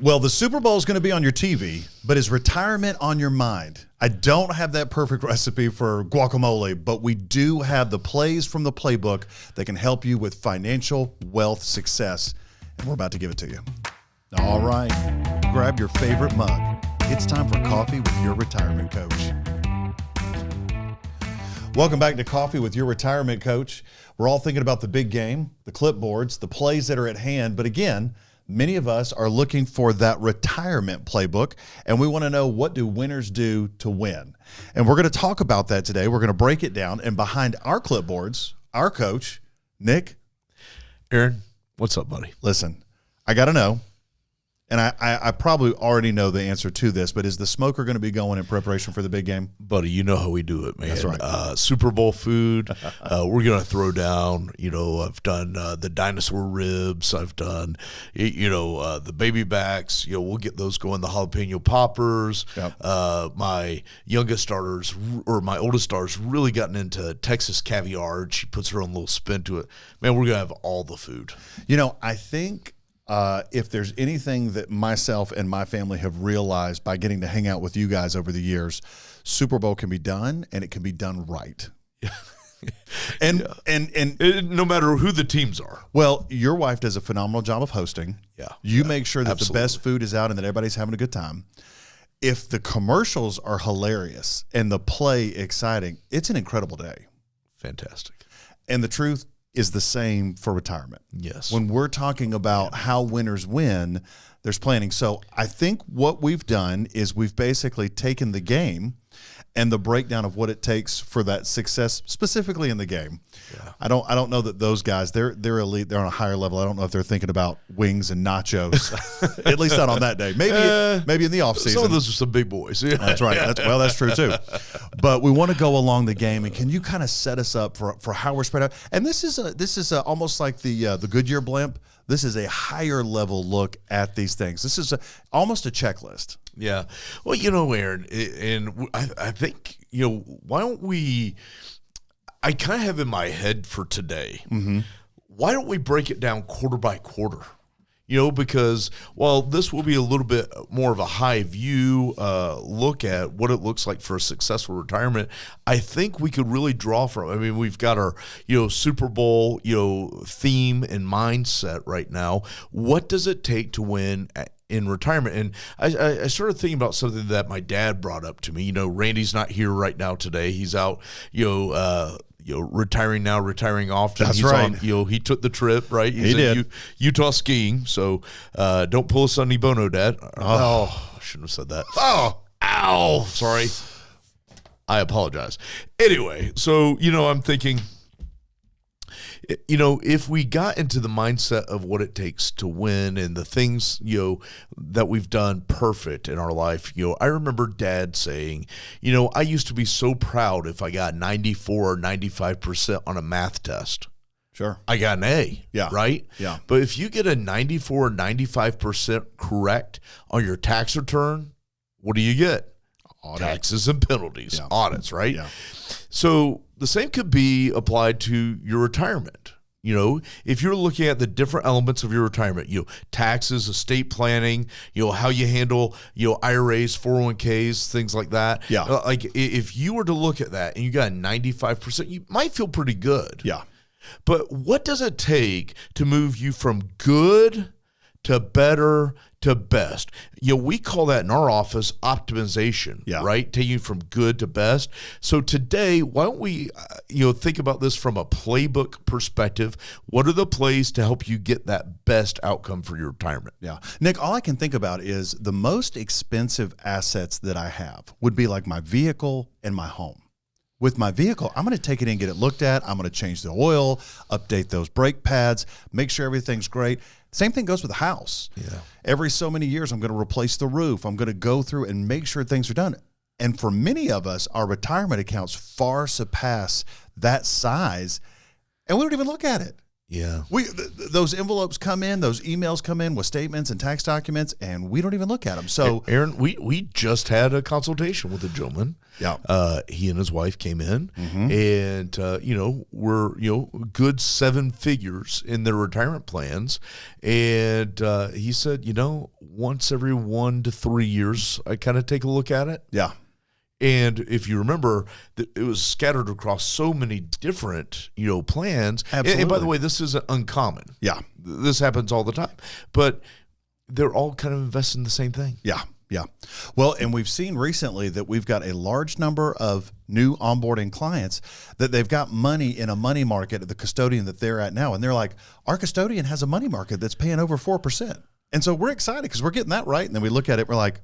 Well, the Super Bowl is going to be on your TV, but is retirement on your mind? I don't have that perfect recipe for guacamole, but we do have the plays from the playbook that can help you with financial wealth success, and we're about to give it to you. All right, grab your favorite mug. It's time for Coffee with Your Retirement Coach. Welcome back to Coffee with Your Retirement Coach. We're all thinking about the big game, the clipboards, the plays that are at hand, but again, many of us are looking for that retirement playbook, and we want to know, what do winners do to win? And we're going to talk about that today. We're going to break it down, and behind our clipboards, our coach, Nic Aaron, what's up, buddy? Listen, I got to know, and I probably already know the answer to this, but is the smoker going to be going in preparation for the big game? Buddy, you know how we do it, man. That's right. Super Bowl food. We're going to throw down. I've done the dinosaur ribs. I've done, the baby backs. We'll get those going. The jalapeno poppers. Yep. My youngest starters, or my oldest starter's really gotten into Texas caviar. She puts her own little spin to it. Man, we're going to have all the food. I think if there's anything that myself and my family have realized by getting to hang out with you guys over the years, Super Bowl can be done, and it can be done right. And no matter who the teams are. Well, your wife does a phenomenal job of hosting. Yeah. You make sure that absolutely. the best food is out and that everybody's having a good time. If the commercials are hilarious and the play exciting, it's an incredible day. Fantastic. And the truth is the same for retirement. Yes. When we're talking about how winners win, there's planning. So I think what we've done is we've basically taken the game and the breakdown of what it takes for that success, specifically in the game. Yeah. I don't know that those guys, they're elite. They're on a higher level. I don't know if they're thinking about wings and nachos, at least not on that day. Maybe in the off season. Some of those are some big boys. Yeah. That's right. That's true too. But we want to go along the game, and can you kind of set us up for how we're spread out? And this is almost like the Goodyear blimp. This is a higher level look at these things. This is almost a checklist. Yeah. Well, Aaron, and I think, why don't we, I kind of have in my head for today, why don't we break it down quarter by quarter? Because while this will be a little bit more of a high view look at what it looks like for a successful retirement, I think we could really draw from. I mean, we've got our Super Bowl theme and mindset right now. What does it take to win in retirement? And I started thinking about something that my dad brought up to me. Randy's not here right now today. He's out, retiring now, retiring often. That's right. He took the trip, right? He did. Utah skiing. So don't pull a Sonny Bono, Dad. Oh, I shouldn't have said that. Oh, ow. Sorry. I apologize. Anyway, so, I'm thinking, if we got into the mindset of what it takes to win and the things, that we've done perfect in our life, I remember Dad saying, I used to be so proud if I got 94 or 95% on a math test. Sure. I got an A. Yeah. Right? Yeah. But if you get a 94 or 95% correct on your tax return, what do you get? Audit. Taxes and penalties, audits, right? Yeah. So the same could be applied to your retirement. If you're looking at the different elements of your retirement, taxes, estate planning, how you handle, IRAs, 401ks, things like that. Yeah. Like if you were to look at that and you got 95%, you might feel pretty good. Yeah. But what does it take to move you from good to better to best? We call that in our office optimization, right? Taking you from good to best. So today, why don't we, think about this from a playbook perspective? What are the plays to help you get that best outcome for your retirement? Yeah. Nic, all I can think about is the most expensive assets that I have would be like my vehicle and my home. With my vehicle, I'm going to take it in, get it looked at. I'm going to change the oil, update those brake pads, make sure everything's great. Same thing goes with the house. Yeah. Every so many years, I'm going to replace the roof. I'm going to go through and make sure things are done. And for many of us, our retirement accounts far surpass that size, and we don't even look at it. Yeah. Those envelopes come in, those emails come in with statements and tax documents, and we don't even look at them. So, Aaron, we just had a consultation with a gentleman. Yeah. He and his wife came in, and we're good 7 figures in their retirement plans, and he said, once every 1 to 3 years, I kind of take a look at it. Yeah. And if you remember, it was scattered across so many different, plans. Absolutely. And by the way, this isn't uncommon. Yeah. This happens all the time. But they're all kind of invested in the same thing. Yeah. Yeah. Well, and we've seen recently that we've got a large number of new onboarding clients that they've got money in a money market at the custodian that they're at now. And they're like, our custodian has a money market that's paying over 4%. And so we're excited because we're getting that right. And then we look at it, we're like,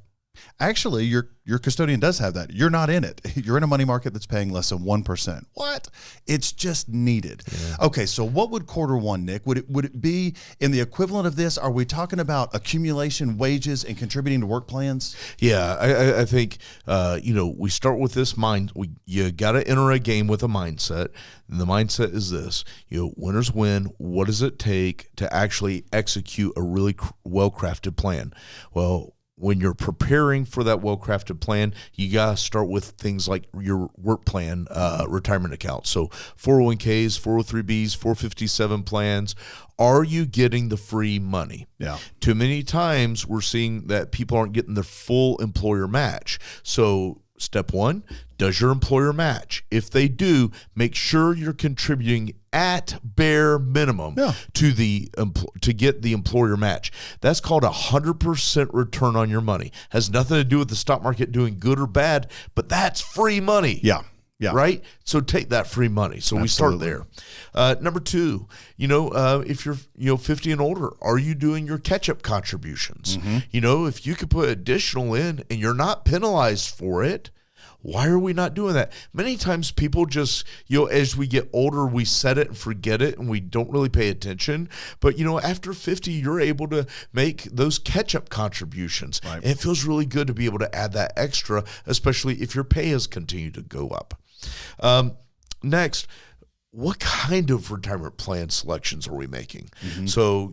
actually, your custodian does have that. You're not in it. You're in a money market that's paying less than 1%. What? It's just needed. Yeah. Okay, so what would quarter one, Nick? Would it be in the equivalent of this? Are we talking about accumulation, wages, and contributing to work plans? Yeah, I think we start with this mind. You got to enter a game with a mindset, and the mindset is this: winners win. What does it take to actually execute a really well-crafted plan? Well, when you're preparing for that well-crafted plan, you got to start with things like your work plan, retirement account. So 401ks, 403bs, 457 plans. Are you getting the free money? Yeah. Too many times we're seeing that people aren't getting the full employer match. So step one, does your employer match? If they do, make sure you're contributing at bare minimum to get the employer match. That's called 100% return on your money. Has nothing to do with the stock market doing good or bad, but that's free money. Yeah. Yeah. Right? So take that free money. So we start there. Number two, if you're 50 and older, are you doing your catch-up contributions? If you could put additional in and you're not penalized for it, why are we not doing that? Many times people just, as we get older, we set it and forget it and we don't really pay attention. But, after 50, you're able to make those catch-up contributions. Right. And it feels really good to be able to add that extra, especially if your pay has continued to go up. Next, what kind of retirement plan selections are we making? So,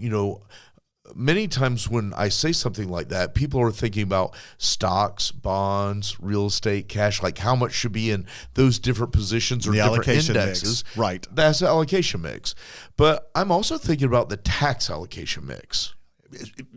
many times when I say something like that, people are thinking about stocks, bonds, real estate, cash, like how much should be in those different positions or the different allocation indexes. Mix. Right. That's the allocation mix. But I'm also thinking about the tax allocation mix.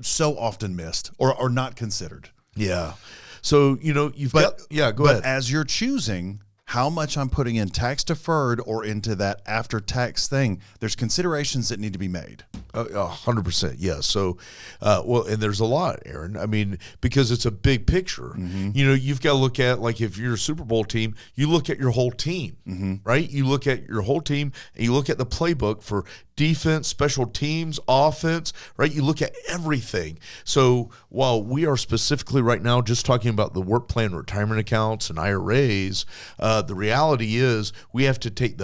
So often missed or not considered. Yeah. So, go ahead. As you're choosing how much I'm putting in tax deferred or into that after tax thing, there's considerations that need to be made. 100%. Yeah. So, and there's a lot, Aaron. I mean, because it's a big picture. You've got to look at, like, if you're a Superbowl team, you look at your whole team, right? You look at your whole team and you look at the playbook for defense, special teams, offense, right? You look at everything. So while we are specifically right now just talking about the work plan, retirement accounts, and IRAs, the reality is we have to take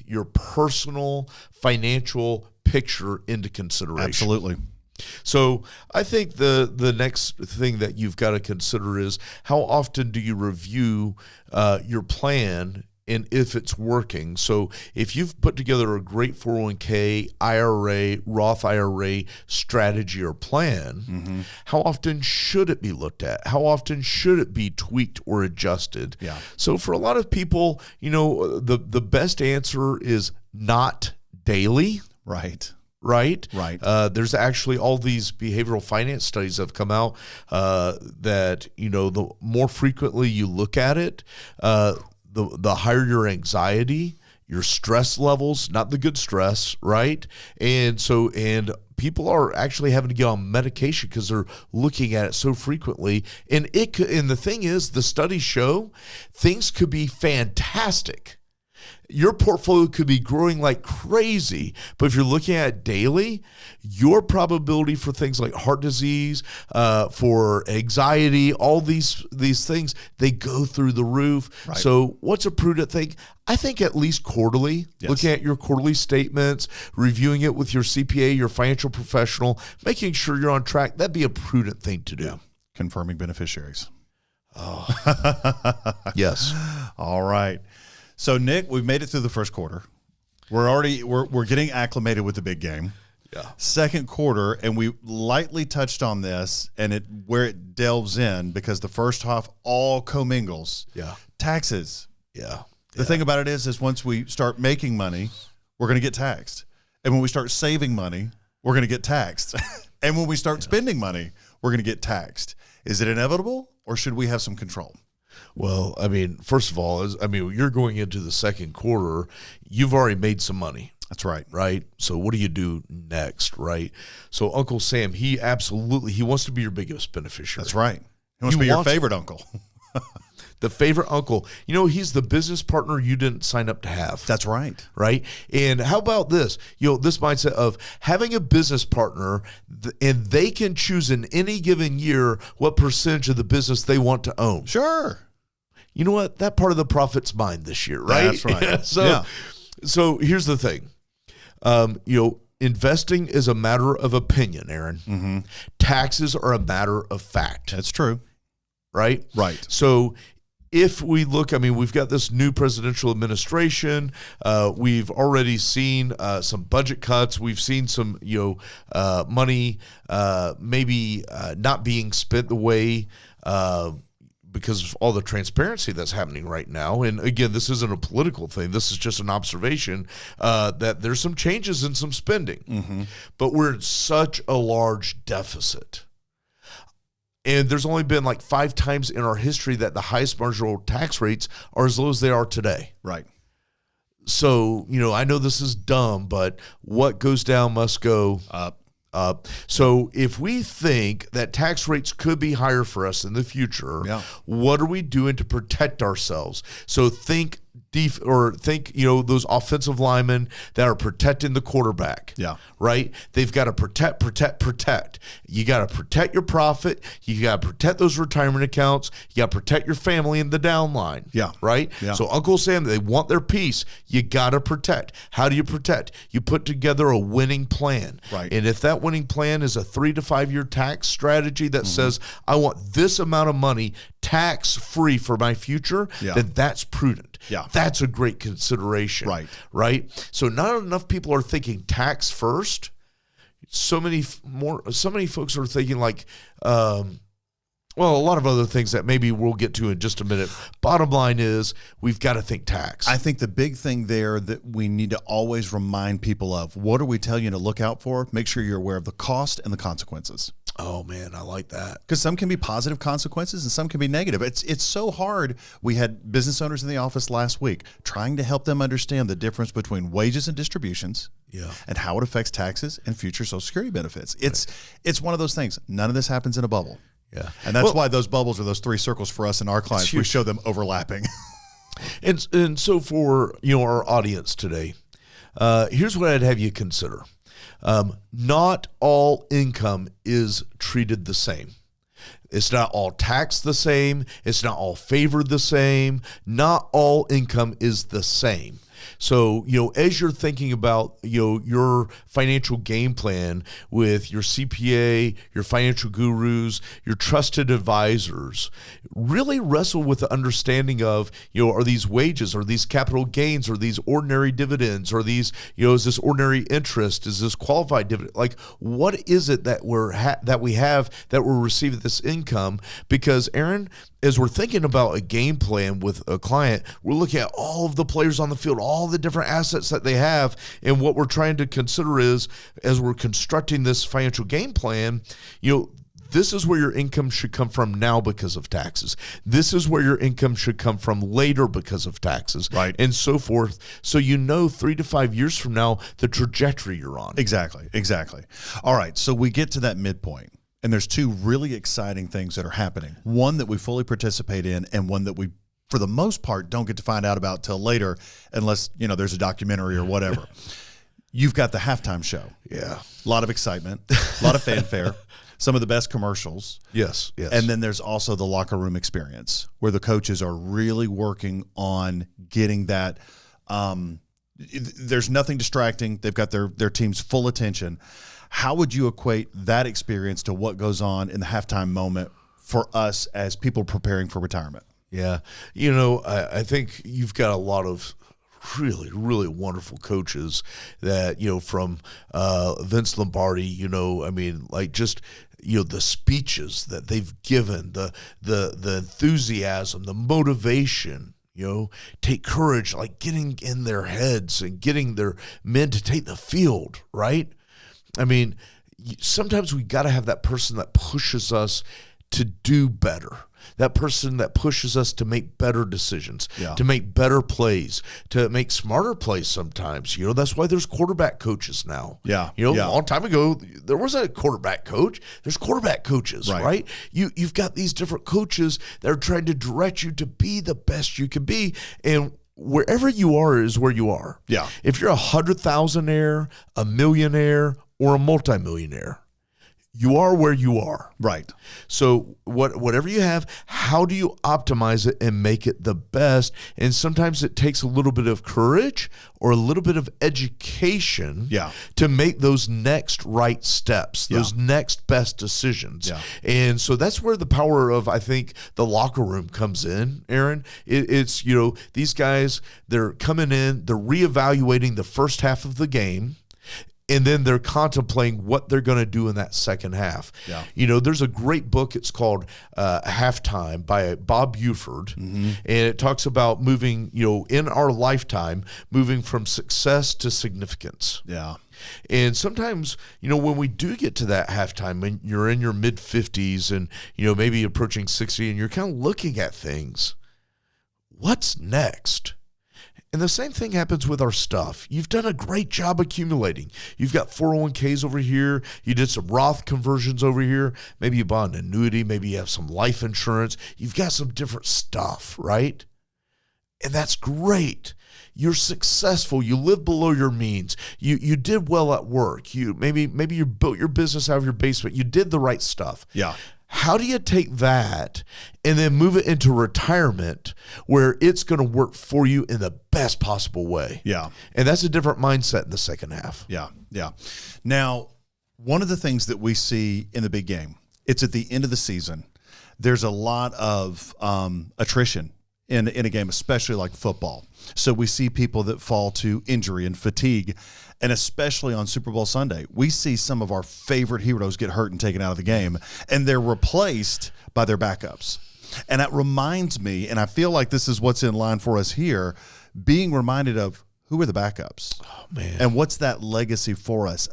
your personal financial picture into consideration. Absolutely. So I think the next thing that you've got to consider is how often do you review your plan and if it's working. So if you've put together a great 401k, IRA, Roth IRA strategy or plan, how often should it be looked at? How often should it be tweaked or adjusted? Yeah. So for a lot of people, the best answer is not daily. Right. Right? Right. There's actually all these behavioral finance studies have come out that, the more frequently you look at it, the higher your anxiety, your stress levels, not the good stress, right? And people are actually having to get on medication because they're looking at it so frequently. And the thing is, the studies show things could be fantastic. Your portfolio could be growing like crazy, but if you're looking at it daily, your probability for things like heart disease, for anxiety, all these things, they go through the roof. Right. So what's a prudent thing? I think at least quarterly, looking at your quarterly statements, reviewing it with your CPA, your financial professional, making sure you're on track. That'd be a prudent thing to do. Yeah. Confirming beneficiaries. Oh, yes. All right. So, Nick, we've made it through the first quarter. We're getting acclimated with the big game. Yeah. Second quarter, and we lightly touched on this, and where it delves in, because the first half all commingles. Yeah. Taxes. Yeah. The thing about it is once we start making money, we're going to get taxed. And when we start saving money, we're going to get taxed. And when we start spending money, we're going to get taxed. Is it inevitable, or should we have some control? Well, I mean, first of all, you're going into the second quarter, you've already made some money. That's right. Right? So what do you do next, right? So Uncle Sam, he wants to be your biggest beneficiary. That's right. He wants to be your favorite uncle. The favorite uncle. You know, he's the business partner you didn't sign up to have. That's right. Right? And how about this? This mindset of having a business partner, and they can choose in any given year what percentage of the business they want to own. Sure. You know what? That part of the profit's mine this year, right? That's right. So here's the thing. Investing is a matter of opinion, Aaron. Mm-hmm. Taxes are a matter of fact. That's true. Right? Right. So if we look, we've got this new presidential administration. We've already seen some budget cuts. We've seen some, money maybe not being spent the way because of all the transparency that's happening right now. And again, this isn't a political thing. This is just an observation that there's some changes in some spending. Mm-hmm. But we're in such a large deficit. And there's only been like 5 times in our history that the highest marginal tax rates are as low as they are today. Right. So, I know this is dumb, but what goes down must go up. So if we think that tax rates could be higher for us in the future, what are we doing to protect ourselves? So think those offensive linemen that are protecting the quarterback. Yeah. Right? They've got to protect. You got to protect your profit. You got to protect those retirement accounts. You got to protect your family in the downline. Yeah. Right? Yeah. So Uncle Sam, they want their piece. You got to protect. How do you protect? You put together a winning plan. Right. And if that winning plan is a 3 to 5 year tax strategy that says, I want this amount of money tax-free for my future, then that's prudent. Yeah. That's a great consideration. Right? So not enough people are thinking tax first. So many folks are thinking like, a lot of other things that maybe we'll get to in just a minute. Bottom line is we've got to think tax. I think the big thing there that we need to always remind people of, what are we telling you to look out for? Make sure you're aware of the cost and the consequences. Oh, man, I like that. Because some can be positive consequences and some can be negative. It's so hard. We had business owners in the office last week trying to help them understand the difference between wages and distributions and how it affects taxes and future Social Security benefits. It's one of those things. None of this happens in a bubble. Yeah. And that's why those bubbles are those 3 circles for us and our clients. We show them overlapping. And so for our audience today, here's what I'd have you consider. Not all income is treated the same. It's not all taxed the same. It's not all favored the same. Not all income is the same. So, as you're thinking about, your financial game plan with your CPA, your financial gurus, your trusted advisors, really wrestle with the understanding of, are these wages, are these capital gains, are these ordinary dividends, are these, is this ordinary interest, is this qualified dividend? Like, what is it that we have that we're receiving this income? Because, Aaron, as we're thinking about a game plan with a client, we're looking at all of the players on the field, all the different assets that they have. And what we're trying to consider is, as we're constructing this financial game plan, this is where your income should come from now because of taxes. This is where your income should come from later because of taxes, right, and so forth. So 3 to 5 years from now, the trajectory you're on. Exactly. All right, so we get to that midpoint. And there's 2 really exciting things that are happening. One that we fully participate in, and one that we, for the most part, don't get to find out about till later, unless, there's a documentary or whatever. You've got the halftime show. Yeah. A lot of excitement, a lot of fanfare, some of the best commercials. Yes. And then there's also the locker room experience, where the coaches are really working on getting that. There's nothing distracting. They've got their team's full attention. How would you equate that experience to what goes on in the halftime moment for us as people preparing for retirement? Yeah. I think you've got a lot of really, really wonderful coaches that, from Vince Lombardi, I mean, like just, the speeches that they've given, the enthusiasm, the motivation, take courage, like getting in their heads and getting their men to take the field, right? I mean, sometimes we got to have that person that pushes us to do better. That person that pushes us to make better decisions, to make better plays, to make smarter plays sometimes. That's why there's quarterback coaches now. A long time ago, there wasn't a quarterback coach. There's quarterback coaches, right? You've got these different coaches that are trying to direct you to be the best you can be. And wherever you are is where you are. Yeah. If you're a 100,000-aire, a millionaire, or a multimillionaire, you are where you are. Right. So whatever you have, how do you optimize it and make it the best? And sometimes it takes a little bit of courage or a little bit of education to make those next right steps, those next best decisions. Yeah. And so that's where the power of, I think, the locker room comes in, Aaron. It's, these guys, they're coming in, they're reevaluating the first half of the game. And then they're contemplating what they're going to do in that second half. Yeah. There's a great book. It's called Halftime by Bob Buford. And it talks about moving, in our lifetime, moving from success to significance. Yeah. And sometimes, when we do get to that halftime, when you're in your mid-50s and, maybe approaching 60, and you're kind of looking at things, what's next? And the same thing happens with our stuff. You've done a great job accumulating. You've got 401ks over here. You did some Roth conversions over here. Maybe you bought an annuity. Maybe you have some life insurance. You've got some different stuff, right? And that's great. You're successful. You live below your means. You did well at work. Maybe you built your business out of your basement. You did the right stuff. Yeah. How do you take that and then move it into retirement where it's going to work for you in the best possible way? Yeah. And that's a different mindset in the second half. Yeah. Yeah. Now, one of the things that we see in the big game, it's at the end of the season. There's a lot of attrition in a game, especially like football. So we see people that fall to injury and fatigue. And especially on Super Bowl Sunday, we see some of our favorite heroes get hurt and taken out of the game, and they're replaced by their backups. And that reminds me, and I feel like this is what's in line for us here, being reminded of who are the backups? Oh, man. And what's that legacy for us?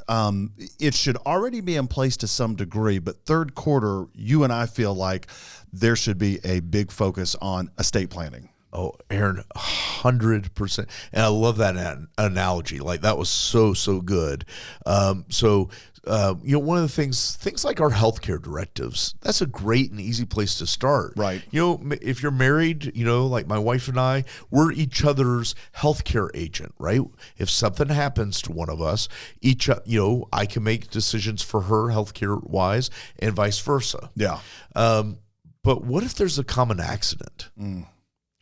It should already be in place to some degree, but third quarter, you and I feel like there should be a big focus on estate planning. Oh, Aaron, 100%. And I love that analogy. Like, that was so good. One of the things like our healthcare directives, that's a great and easy place to start. Right. If you're married, like my wife and I, we're each other's healthcare agent, right? If something happens to one of us, I can make decisions for her healthcare wise and vice versa. Yeah. But what if there's a common accident?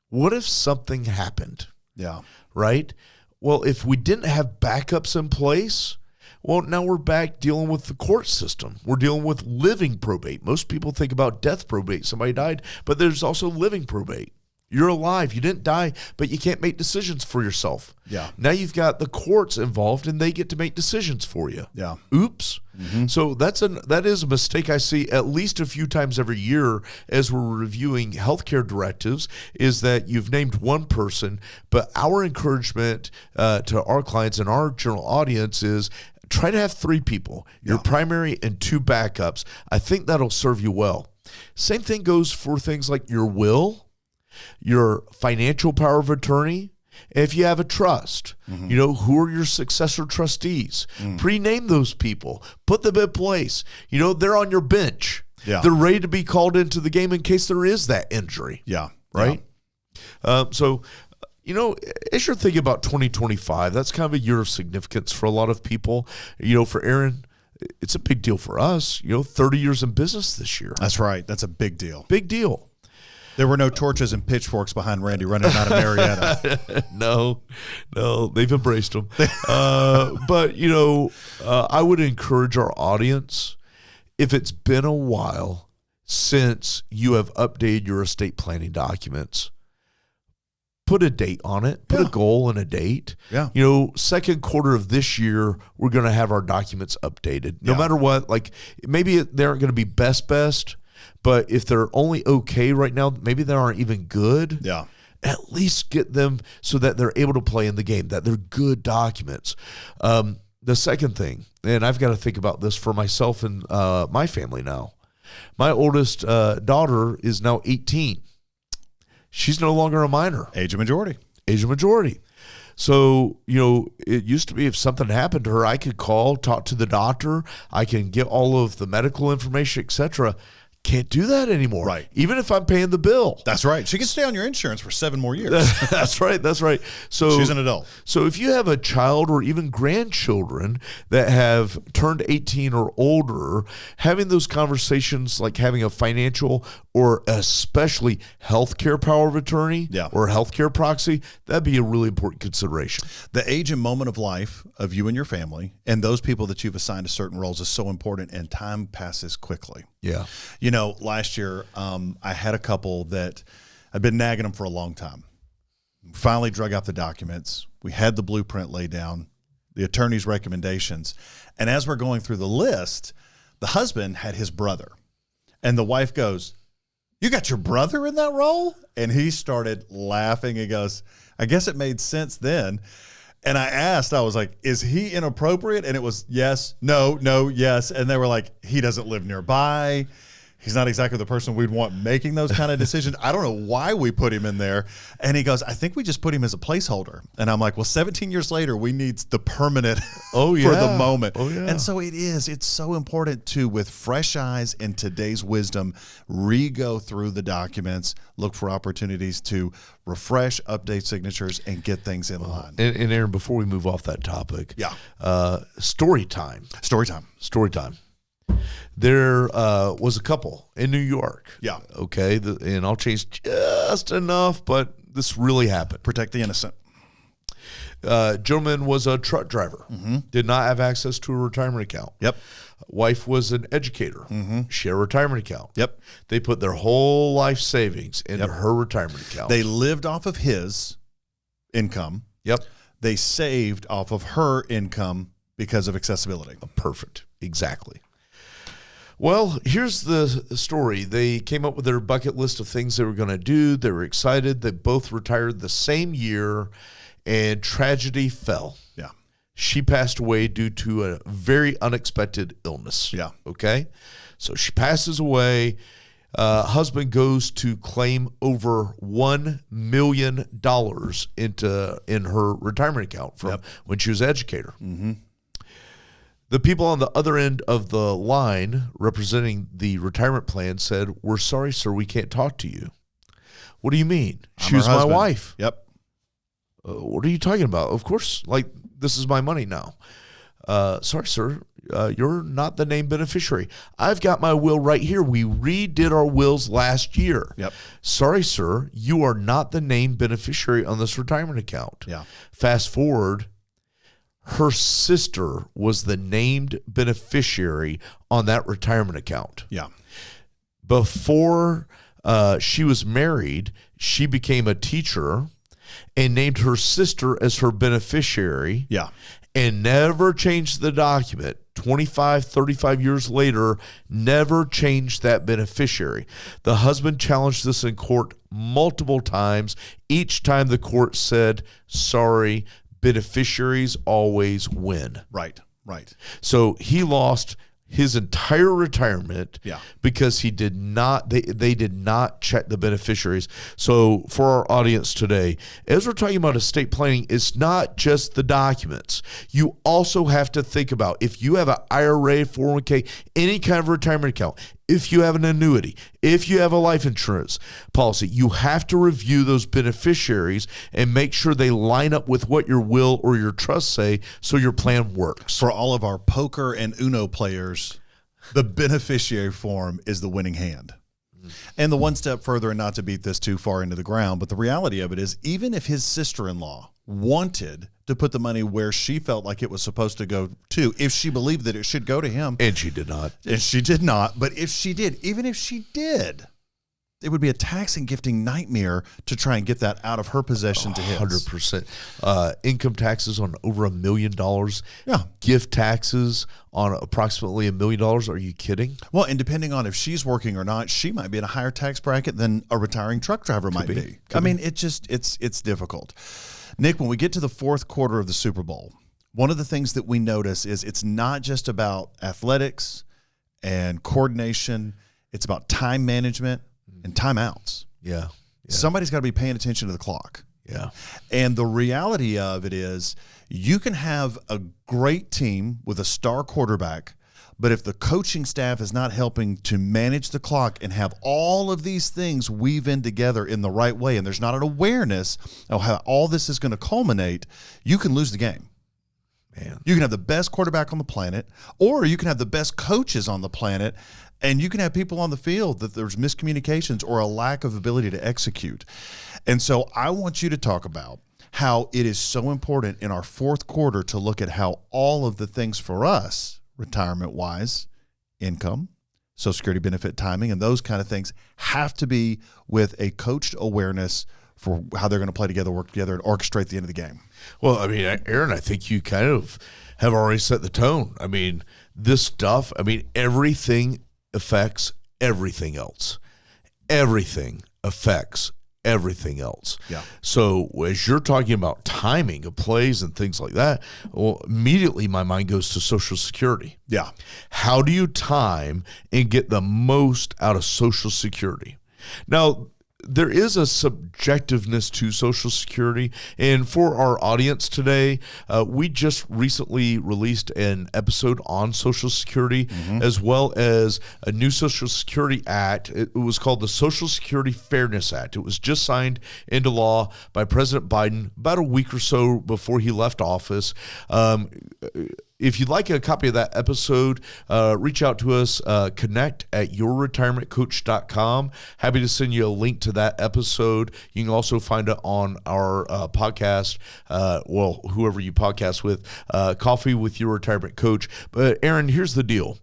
What if something happened? Yeah. Right? Well, if we didn't have backups in place, well, now we're back dealing with the court system. We're dealing with living probate. Most people think about death probate. Somebody died, but there's also living probate. You're alive. You didn't die, but you can't make decisions for yourself. Yeah. Now you've got the courts involved, and they get to make decisions for you. Yeah. Oops. So that is a mistake I see at least a few times every year as we're reviewing healthcare directives, is that you've named one person, but our encouragement to our clients and our general audience is try to have 3 people, your primary and 2 backups. I think that'll serve you well. Same thing goes for things like your will, your financial power of attorney. If you have a trust, who are your successor trustees? Pre-name those people. Put them in place. They're on your bench. Yeah. They're ready to be called into the game in case there is that injury. Yeah. Right? So, as you're thinking about 2025, that's kind of a year of significance for a lot of people. For Aaron, it's a big deal for us. 30 years in business this year. That's right. That's a big deal. Big deal. There were no torches and pitchforks behind Randy running out of Marietta. No, they've embraced them. But, I would encourage our audience, if it's been a while, since you have updated your estate planning documents, put a date on it, put a goal and a date. Yeah. Second quarter of this year, we're going to have our documents updated. No matter what, like maybe they aren't going to be best, but if they're only okay right now, maybe they aren't even good. Yeah. At least get them so that they're able to play in the game, that they're good documents. The second thing, and I've got to think about this for myself and my family now. My oldest daughter is now 18. She's no longer a minor. Age of majority. So, it used to be if something happened to her, I could call, talk to the doctor. I can get all of the medical information, etc. Can't do that anymore. Right. Even if I'm paying the bill. That's right. She can stay on your insurance for 7 more years. That's right. So she's an adult. So if you have a child or even grandchildren that have turned 18 or older, having those conversations, like having a financial or especially healthcare power of attorney or healthcare proxy, that'd be a really important consideration. The age and moment of life of you and your family and those people that you've assigned to certain roles is so important, and time passes quickly. Yeah. Last year, I had a couple that I'd been nagging them for a long time. Finally drug out the documents. We had the blueprint laid down, the attorney's recommendations. And as we're going through the list, the husband had his brother. And the wife goes, "You got your brother in that role?" And he started laughing. He goes, "I guess it made sense then." And I was like, "Is he inappropriate?" And it was yes, no, yes. And they were like, "He doesn't live nearby. He's not exactly the person we'd want making those kind of decisions. I don't know why we put him in there." And he goes, "I think we just put him as a placeholder." And I'm like, well, 17 years later, we need the permanent for the moment. Oh, yeah. And so it's so important to, with fresh eyes and today's wisdom, re-go through the documents, look for opportunities to refresh, update signatures, and get things in line. And Aaron, before we move off that topic, story time. There was a couple in New York. Yeah. Okay. And I'll change just enough, but this really happened. Protect the innocent. Gentleman was a truck driver. Did not have access to a retirement account. Yep. Wife was an educator. She had a retirement account. Yep. They put their whole life savings into her retirement account. They lived off of his income. Yep. They saved off of her income because of accessibility. Perfect. Exactly. Well, here's the story. They came up with their bucket list of things they were going to do. They were excited. They both retired the same year, and tragedy fell. Yeah. She passed away due to a very unexpected illness. Yeah. Okay. So she passes away. Husband goes to claim over $1 million in her retirement account from when she was an educator. The people on the other end of the line representing the retirement plan said, "We're sorry, sir, we can't talk to you." "What do you mean?" "She was my wife." Yep. "What are you talking about?" "Of course, like this is my money now." "Sorry, sir, you're not the named beneficiary. I've got my will right here. We redid our wills last year." Yep. "Sorry, sir, you are not the named beneficiary on this retirement account." Yeah. Fast forward. Her sister was the named beneficiary on that retirement account. Yeah. Before she was married, she became a teacher and named her sister as her beneficiary. Yeah. And never changed the document. 25, 35 years later, never changed that beneficiary. The husband challenged this in court multiple times. Each time the court said, "Sorry, beneficiaries always win." Right. So he lost his entire retirement because he did not, they did not check the beneficiaries. So for our audience today, as we're talking about estate planning, it's not just the documents. You also have to think about if you have an IRA, 401k, any kind of retirement account, if you have an annuity, if you have a life insurance policy, you have to review those beneficiaries and make sure they line up with what your will or your trust say so your plan works. For all of our poker and Uno players, the beneficiary form is the winning hand. And the one step further, and not to beat this too far into the ground, but the reality of it is, even if his sister-in-law wanted to put the money where she felt like it was supposed to go to, if she believed that it should go to him. And she did not. And she did not. But if she did, even if she did, it would be a tax and gifting nightmare to try and get that out of her possession to his. 100%. Income taxes on over $1 million. Yeah. Gift taxes on approximately $1 million. Are you kidding? Well, and depending on if she's working or not, she might be in a higher tax bracket than a retiring truck driver might be. I mean, it's difficult. Nick, when we get to the fourth quarter of the Super Bowl, one of the things that we notice is it's not just about athletics and coordination. It's about time management and timeouts. Yeah. Somebody's got to be paying attention to the clock. Yeah. And the reality of it is you can have a great team with a star quarterback, but if the coaching staff is not helping to manage the clock and have all of these things weave in together in the right way, and there's not an awareness of how all this is going to culminate, you can lose the game. Man. You can have the best quarterback on the planet, or you can have the best coaches on the planet, and you can have people on the field that there's miscommunications or a lack of ability to execute. And so I want you to talk about how it is so important in our fourth quarter to look at how all of the things for us, retirement-wise, income, Social Security benefit timing, and those kind of things have to be with a coached awareness for how they're going to play together, work together, and orchestrate the end of the game. Well, I mean, Aaron, I think you kind of have already set the tone. I mean, this stuff, everything affects everything else. Everything affects everything else. Yeah. So as you're talking about timing of plays and things like that, well, immediately my mind goes to Social Security. Yeah. How do you time and get the most out of Social Security? Now, there is a subjectiveness to Social Security, and for our audience today, we just recently released an episode on Social Security, as well as a new Social Security Act. It was called the Social Security Fairness Act. It was just signed into law by President Biden about a week or so before he left office. If you'd like a copy of that episode, reach out to us, connect@yourretirementcoach.com. Happy to send you a link to that episode. You can also find it on our podcast, whoever you podcast with, Coffee with Your Retirement Coach. But Aaron, here's the deal.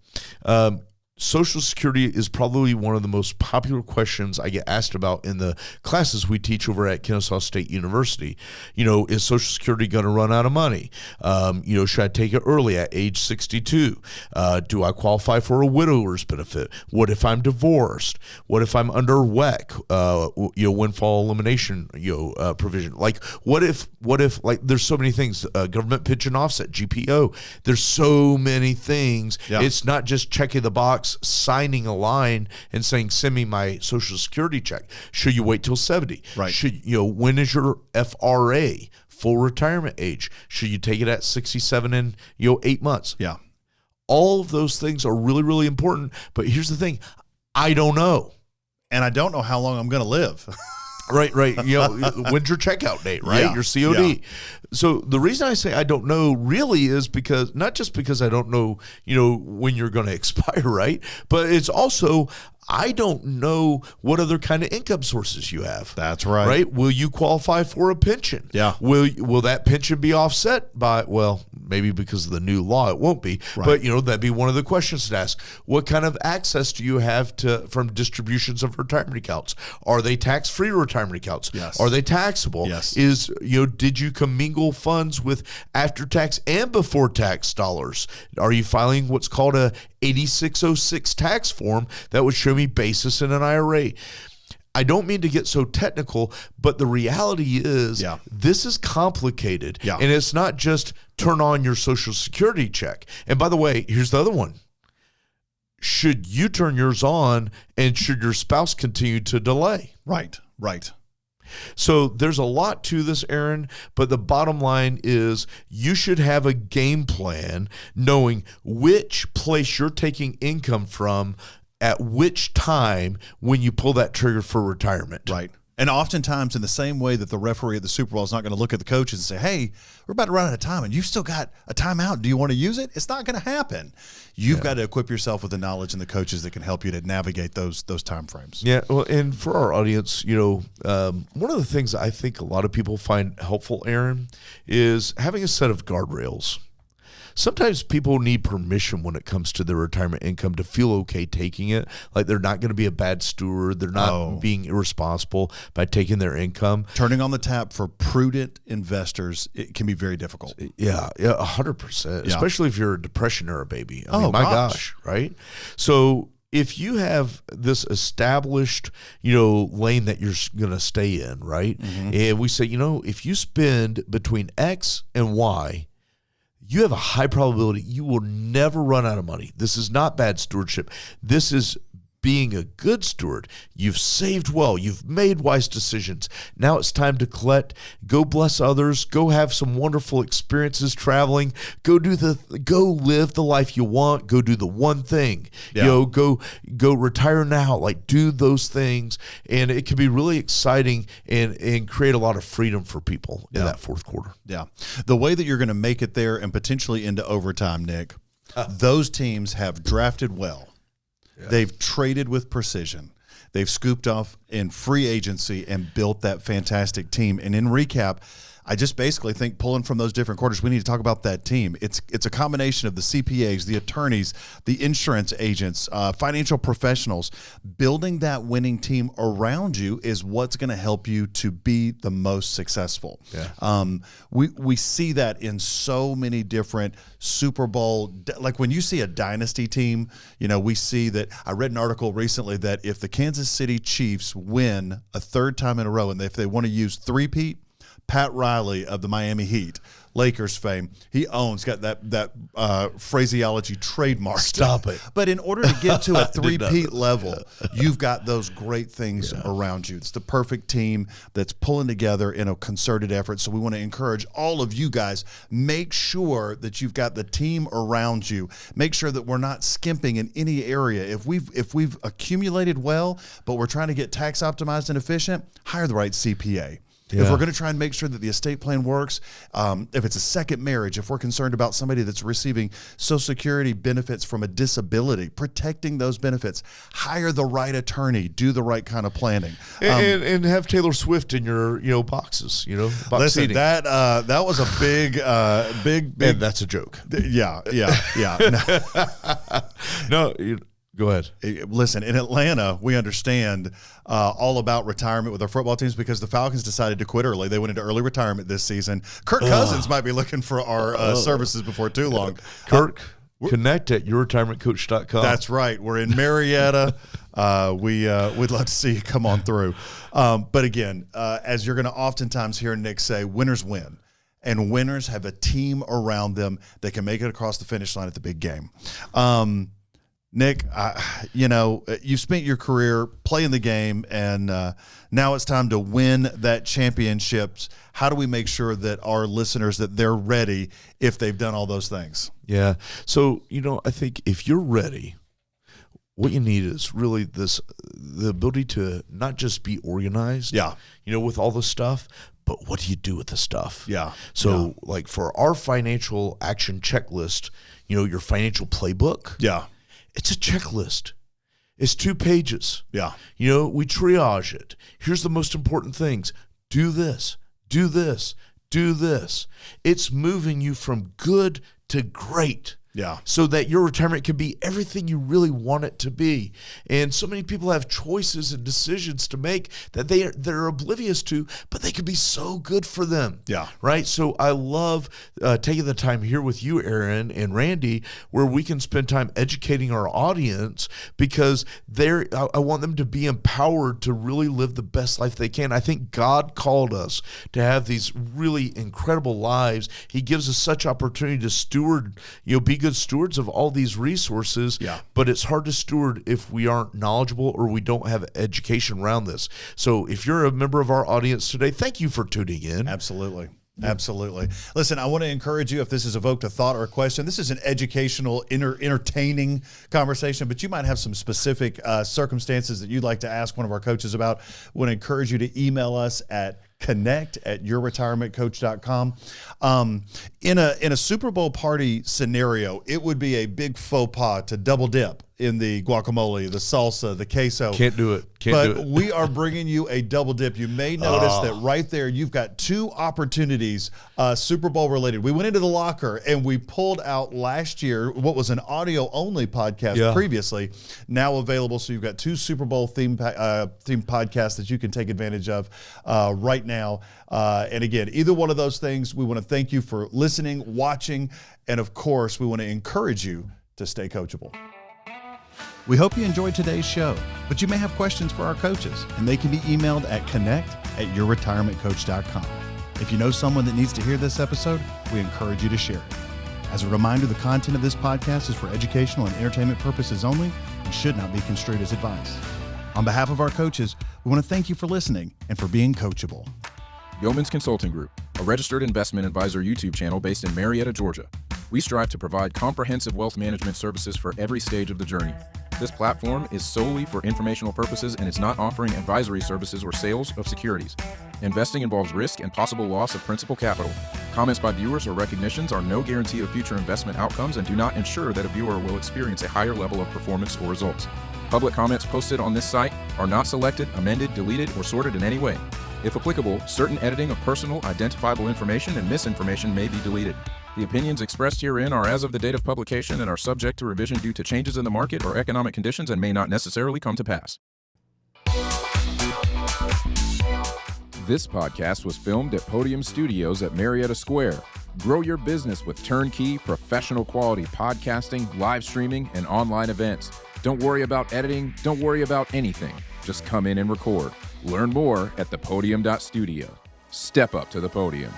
Social Security is probably one of the most popular questions I get asked about in the classes we teach over at Kennesaw State University. Is Social Security going to run out of money? Should I take it early at age 62? Do I qualify for a widower's benefit? What if I'm divorced? What if I'm under WEC, windfall elimination, provision? Like, what if, there's so many things, government pension offset, GPO. There's so many things. Yeah. It's not just checking the box, signing a line and saying, send me my Social Security check. Should you wait till 70? Right. When is your FRA, full retirement age? Should you take it at 67 and 8 months? Yeah. All of those things are really, really important. But here's the thing. I don't know. And I don't know how long I'm going to live. Right. When's your checkout date, right? Yeah, Your COD. yeah. So the reason I say I don't know really is because, not just because I don't know, when you're going to expire, right? But it's also, I don't know what other kind of income sources you have. That's right. Right? Will you qualify for a pension? Yeah. Will that pension be offset by, maybe because of the new law, it won't be. Right. But, that'd be one of the questions to ask. What kind of access do you have from distributions of retirement accounts? Are they tax-free retirement accounts? Yes. Are they taxable? Yes. Did you commingle funds with after-tax and before-tax dollars? Are you filing what's called a 8606 tax form that would show me basis in an IRA? I don't mean to get so technical, but the reality is this is complicated. Yeah. And it's not just turn on your Social Security check. And by the way, here's the other one. Should you turn yours on, and should your spouse continue to delay? Right. So there's a lot to this, Aaron, but the bottom line is you should have a game plan knowing which place you're taking income from at which time when you pull that trigger for retirement. Right. And oftentimes, in the same way that the referee at the Super Bowl is not going to look at the coaches and say, hey, we're about to run out of time and you've still got a timeout. Do you want to use it? It's not going to happen. You've got to equip yourself with the knowledge and the coaches that can help you to navigate those time frames. Yeah. Well, and for our audience, one of the things I think a lot of people find helpful, Aaron, is having a set of guardrails. sometimes people need permission when it comes to their retirement income to feel okay taking it. Like they're not going to be a bad steward. They're not being irresponsible by taking their income. Turning on the tap for prudent investors, it can be very difficult. Yeah, 100%. Especially if you're a Depression era baby. I mean, my gosh, right? So if you have this established, lane that you're going to stay in, right? And we say, if you spend between X and Y, you have a high probability you will never run out of money. This is not bad stewardship. This is being a good steward. You've saved well. You've made wise decisions. Now it's time to collect. Go bless others. Go have some wonderful experiences traveling. Go live the life you want. Go do the one thing. Yeah. Go retire now. Like do those things, and it can be really exciting and create a lot of freedom for people in that fourth quarter. Yeah, the way that you're going to make it there and potentially into overtime, Nick. Those teams have drafted well. They've traded with precision. They've scooped off in free agency and built that fantastic team. And in recap, I just basically think pulling from those different quarters, we need to talk about that team. It's a combination of the CPAs, the attorneys, the insurance agents, financial professionals. Building that winning team around you is what's going to help you to be the most successful. Yeah. We see that in so many different Super Bowl, like when you see a dynasty team, we see that. I read an article recently that if the Kansas City Chiefs win a third time in a row, and if they want to use three-peat, Pat Riley of the Miami Heat, Lakers fame, got that phraseology trademark. Stop it. But in order to get to a three-peat level, you've got those great things around you. It's the perfect team that's pulling together in a concerted effort. So we want to encourage all of you guys, make sure that you've got the team around you. Make sure that we're not skimping in any area. If we've accumulated well, but we're trying to get tax optimized and efficient, hire the right CPA. Yeah. If we're going to try and make sure that the estate plan works, if it's a second marriage, if we're concerned about somebody that's receiving Social Security benefits from a disability, protecting those benefits, hire the right attorney, do the right kind of planning. And have Taylor Swift in your boxes, box listen, seating. that was a big. And that's a joke. Yeah. No, go ahead. Listen, in Atlanta, we understand all about retirement with our football teams because the Falcons decided to quit early. They went into early retirement this season. Kirk Cousins might be looking for our services before too long. Kirk, connect at yourretirementcoach.com. That's right. We're in Marietta. We'd love to see you come on through. But again, as you're going to oftentimes hear Nick say, winners win. And winners have a team around them that can make it across the finish line at the big game. Nick, you've spent your career playing the game, and now it's time to win that championships. How do we make sure that our listeners, that they're ready if they've done all those things? Yeah. So, I think if you're ready, what you need is really the ability to not just be organized, with all the stuff, but what do you do with the stuff? Yeah. So, like for our financial action checklist, your financial playbook. Yeah. It's a checklist. It's 2 pages. Yeah. We triage it. Here's the most important things. Do this, do this, do this. It's moving you from good to great. Yeah. So that your retirement can be everything you really want it to be. And so many people have choices and decisions to make that they're oblivious to, but they can be so good for them. Yeah. Right? So I love taking the time here with you, Aaron and Randy, where we can spend time educating our audience because I want them to be empowered to really live the best life they can. I think God called us to have these really incredible lives. He gives us such opportunity to steward, be good stewards of all these resources, but it's hard to steward if we aren't knowledgeable or we don't have education around this. So if you're a member of our audience today, thank you for tuning in. Absolutely. Absolutely. Listen, I want to encourage you, if this has evoked a thought or a question, this is an educational, entertaining conversation, but you might have some specific circumstances that you'd like to ask one of our coaches about. I want to encourage you to email us at connect@yourretirementcoach.com. In a Super Bowl party scenario, it would be a big faux pas to double dip in the guacamole, the salsa, the queso. Can't do it. But we are bringing you a double dip. You may notice that right there, you've got two opportunities, Super Bowl related. We went into the locker and we pulled out last year what was an audio only podcast previously, now available. So you've got two Super Bowl themed podcasts that you can take advantage of right now. And again, either one of those things, we want to thank you for listening, watching, and of course, we want to encourage you to stay coachable. We hope you enjoyed today's show, but you may have questions for our coaches, and they can be emailed at connect@yourretirementcoach.com. If you know someone that needs to hear this episode, we encourage you to share it. As a reminder, the content of this podcast is for educational and entertainment purposes only and should not be construed as advice. On behalf of our coaches, we want to thank you for listening and for being coachable. Yeomans Consulting Group, a registered investment advisor YouTube channel based in Marietta, Georgia. We strive to provide comprehensive wealth management services for every stage of the journey. This platform is solely for informational purposes and is not offering advisory services or sales of securities. Investing involves risk and possible loss of principal capital. Comments by viewers or recognitions are no guarantee of future investment outcomes and do not ensure that a viewer will experience a higher level of performance or results. Public comments posted on this site are not selected, amended, deleted, or sorted in any way. If applicable, certain editing of personal, identifiable information and misinformation may be deleted. The opinions expressed herein are as of the date of publication and are subject to revision due to changes in the market or economic conditions and may not necessarily come to pass. This podcast was filmed at Podium Studios at Marietta Square. Grow your business with turnkey, professional quality podcasting, live streaming, and online events. Don't worry about editing. Don't worry about anything. Just come in and record. Learn more at thepodium.studio. Step up to the podium.